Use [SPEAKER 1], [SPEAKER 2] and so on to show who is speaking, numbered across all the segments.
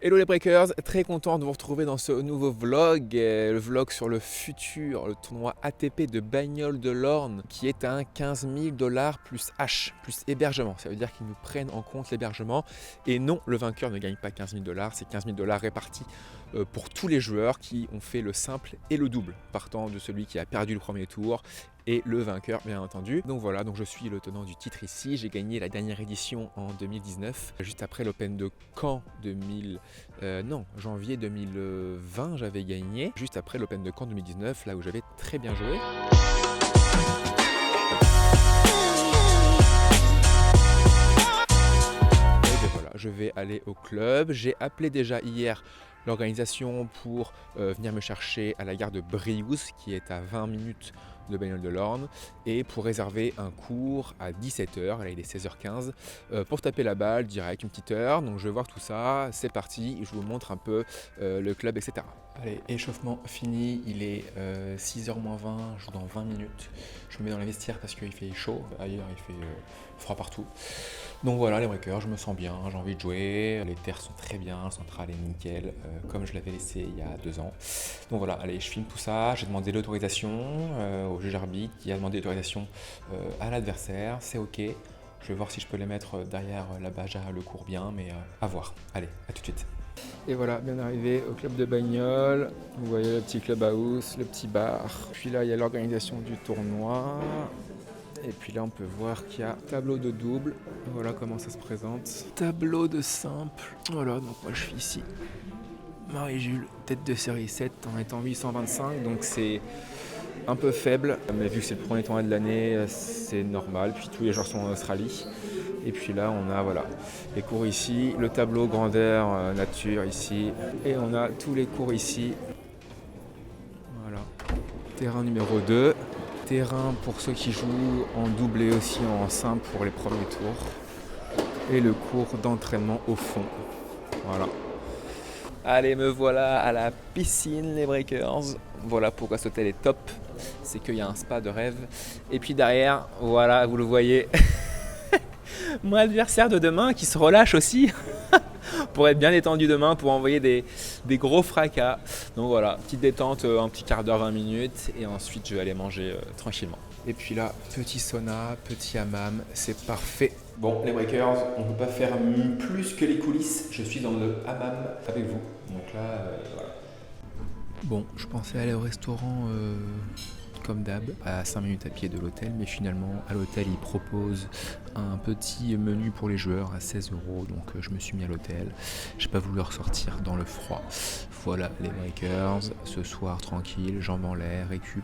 [SPEAKER 1] Hello les breakers, très content de vous retrouver dans ce nouveau vlog, le vlog sur le futur, le tournoi ATP de Bagnoles de l'Orne qui est un 15 000 $ plus H, plus hébergement. Ça veut dire qu'ils nous prennent en compte l'hébergement et non, le vainqueur ne gagne pas 15 000 $, c'est 15 000 $ répartis pour tous les joueurs qui ont fait le simple et le double, partant de celui qui a perdu le premier tour et le vainqueur bien entendu. Donc voilà, donc je suis le tenant du titre ici, j'ai gagné la dernière édition en 2019, juste après l'Open de Caen janvier 2020 j'avais gagné, juste après l'Open de Caen 2019, là où j'avais très bien joué. Voilà, je vais aller au club. J'ai appelé déjà hier l'organisation pour venir me chercher à la gare de Briouze qui est à 20 minutes de Bagnoles de l'Orne et pour réserver un cours à 17h, là il est 16h15, pour taper la balle direct, une petite heure. Donc je vais voir tout ça, c'est parti, je vous montre un peu le club, etc. Allez, échauffement fini, il est 6h moins 20, je joue dans 20 minutes. Je me mets dans les vestiaires parce qu'il fait chaud, ailleurs il fait froid partout. Donc voilà les breakers, je me sens bien, j'ai envie de jouer, les terres sont très bien, le central est nickel, comme je l'avais laissé il y a 2 ans. Donc voilà, allez, je filme tout ça, j'ai demandé l'autorisation au juge arbitre qui a demandé l'autorisation à l'adversaire, c'est ok. Je vais voir si je peux les mettre derrière là-bas, derrière le cours bien, mais à voir. Allez, à tout de suite. Et voilà, bien arrivé au club de Bagnoles. Vous voyez le petit clubhouse, le petit bar. Puis là, il y a l'organisation du tournoi. Et puis là, on peut voir qu'il y a tableau de double. Voilà comment ça se présente. Tableau de simple. Voilà, donc moi je suis ici. Marie-Jules, tête de série 7 en étant 825. Donc c'est un peu faible. Mais vu que c'est le premier tournoi de l'année, c'est normal. Puis tous les joueurs sont en Australie. Et puis là, on a voilà, les cours ici. Le tableau grandeur nature ici. Et on a tous les cours ici. Voilà. Terrain numéro 2. Terrain pour ceux qui jouent en double et aussi en simple pour les premiers tours. Et le cours d'entraînement au fond. Voilà. Allez, me voilà à la piscine, les breakers. Voilà pourquoi cet hôtel est top. C'est qu'il y a un spa de rêve. Et puis derrière, voilà, vous le voyez, mon adversaire de demain qui se relâche aussi. Pour être bien détendu demain, pour envoyer des gros fracas. Donc voilà, petite détente, un petit quart d'heure, 20 minutes. Et ensuite, je vais aller manger tranquillement. Et puis là, petit sauna, petit hammam, c'est parfait. Bon, les breakers, on ne peut pas faire plus que les coulisses. Je suis dans le hammam avec vous. Donc là, voilà. Bon, je pensais aller au restaurant comme d'hab, à 5 minutes à pied de l'hôtel, mais finalement à l'hôtel ils proposent un petit menu pour les joueurs à 16 €, donc je me suis mis à l'hôtel. J'ai pas voulu ressortir dans le froid. Voilà les breakers, ce soir tranquille, jambes en l'air, récup,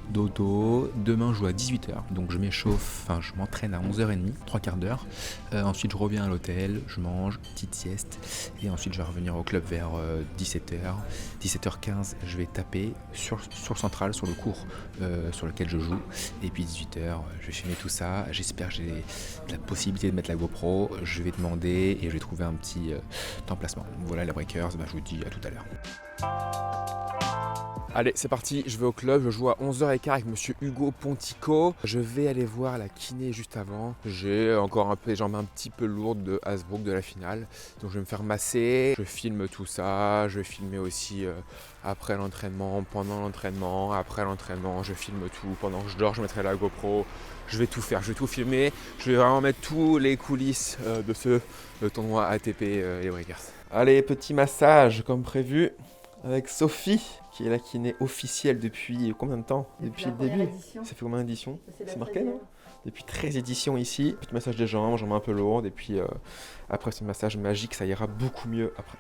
[SPEAKER 1] dodo. Demain je joue à 18h, donc je m'échauffe, enfin je m'entraîne à 11h30, 3 quarts d'heure. Ensuite je reviens à l'hôtel, je mange, petite sieste, et ensuite je vais revenir au club vers 17h. 17h15 je vais taper sur Central, sur le cours sur lequel je joue, et puis 18h je vais filmer tout ça. J'espère que j'ai la possibilité de mettre la GoPro, je vais demander et je vais trouver un petit emplacement. Voilà les breakers, je vous dis à tout à l'heure. Allez, c'est parti, je vais au club, je joue à 11h15 avec monsieur Hugo Pontico. Je vais aller voir la kiné juste avant. J'ai encore un peu les jambes un petit peu lourdes de Hasbrook de la finale. Donc je vais me faire masser, je filme tout ça, je vais filmer aussi après l'entraînement, pendant l'entraînement, après l'entraînement, je filme tout. Pendant que je dors, je mettrai la GoPro. Je vais tout faire, je vais tout filmer. Je vais vraiment mettre tous les coulisses de ce tournoi ATP les breakers. Allez, petit massage comme prévu avec Sophie, qui est la kiné officielle depuis combien de temps? Depuis le début. Ça fait combien d'éditions? C'est marqué, non? Depuis 13 éditions ici. Petit massage des jambes, jambes un peu lourdes. Et puis après ce massage magique, ça ira beaucoup mieux après.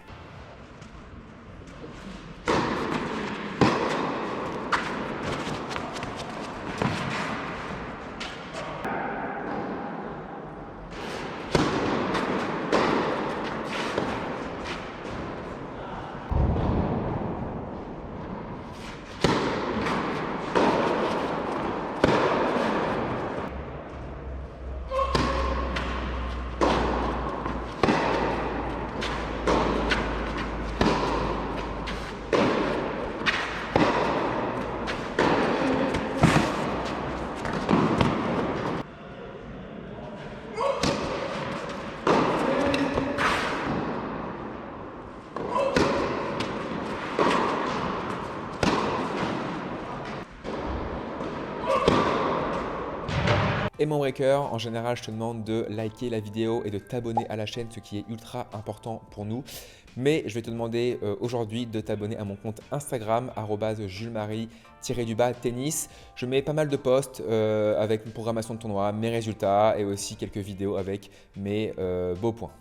[SPEAKER 1] et mon breaker, en général, je te demande de liker la vidéo et de t'abonner à la chaîne, ce qui est ultra important pour nous. Mais je vais te demander aujourd'hui de t'abonner à mon compte Instagram, @julesmarie_tennis. Je mets pas mal de posts avec une programmation de tournoi, mes résultats et aussi quelques vidéos avec mes beaux points.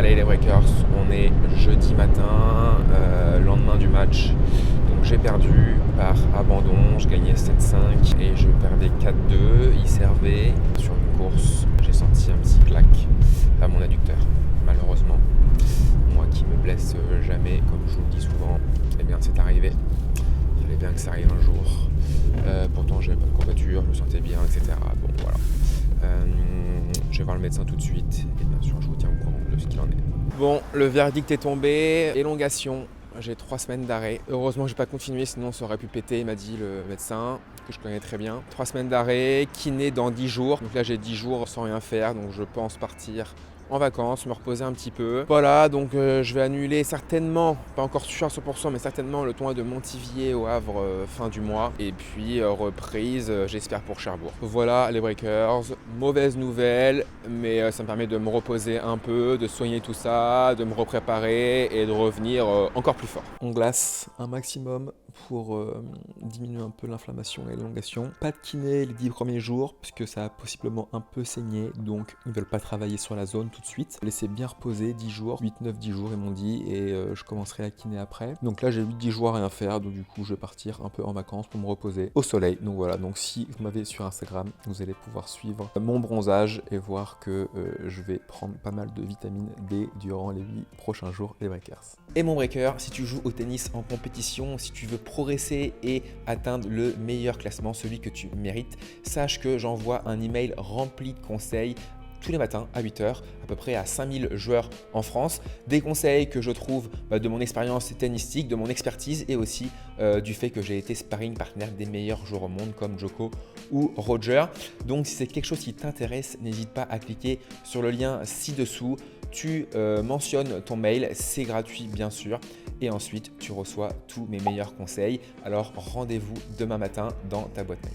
[SPEAKER 1] Allez les Breakers, on est jeudi matin, lendemain du match. Donc j'ai perdu par abandon, je gagnais 7-5 et je perdais 4-2. Il servait sur une course, j'ai senti un petit claque à mon adducteur, malheureusement. Moi qui me blesse jamais, comme je vous le dis souvent, eh bien c'est arrivé. Il fallait bien que ça arrive un jour. Pourtant j'avais pas de courbature, je me sentais bien, etc. Bon voilà. Je vais voir le médecin tout de suite et bien sûr je vous tiens au courant de ce qu'il en est. Bon, le verdict est tombé, élongation, j'ai 3 semaines d'arrêt. Heureusement j'ai pas continué, sinon ça aurait pu péter, il m'a dit le médecin, que je connais très bien. 3 semaines d'arrêt, kiné dans 10 jours. Donc là j'ai 10 jours sans rien faire, donc je pense partir en vacances, me reposer un petit peu. Voilà, donc je vais annuler certainement, pas encore sûr à 100%, mais certainement le tournoi de Montivier au Havre fin du mois. Et puis reprise, j'espère pour Cherbourg. Voilà les Breakers, mauvaise nouvelle, mais ça me permet de me reposer un peu, de soigner tout ça, de me repréparer et de revenir encore plus fort. On glace un maximum pour diminuer un peu l'inflammation et l'élongation. Pas de kiné les 10 premiers jours puisque ça a possiblement un peu saigné, donc ils ne veulent pas travailler sur la zone tout de suite. Laissez bien reposer 10 jours, 8-9-10 jours ils m'ont dit, et je commencerai la kiné après. Donc là j'ai 8-10 jours à rien faire, donc du coup je vais partir un peu en vacances pour me reposer au soleil. Donc voilà, donc si vous m'avez sur Instagram, vous allez pouvoir suivre mon bronzage et voir que je vais prendre pas mal de vitamine D durant les 8 prochains jours des Breakers. Et mon Breaker, si tu joues au tennis en compétition, si tu veux progresser et atteindre le meilleur classement, celui que tu mérites, sache que j'envoie un email rempli de conseils tous les matins à 8h, à peu près à 5000 joueurs en France. Des conseils que je trouve de mon expérience tennistique, de mon expertise et aussi du fait que j'ai été sparring partenaire des meilleurs joueurs au monde comme Djoko ou Roger. Donc si c'est quelque chose qui t'intéresse, n'hésite pas à cliquer sur le lien ci-dessous. Tu mentionnes ton mail, c'est gratuit bien sûr. Et ensuite, tu reçois tous mes meilleurs conseils. Alors rendez-vous demain matin dans ta boîte mail.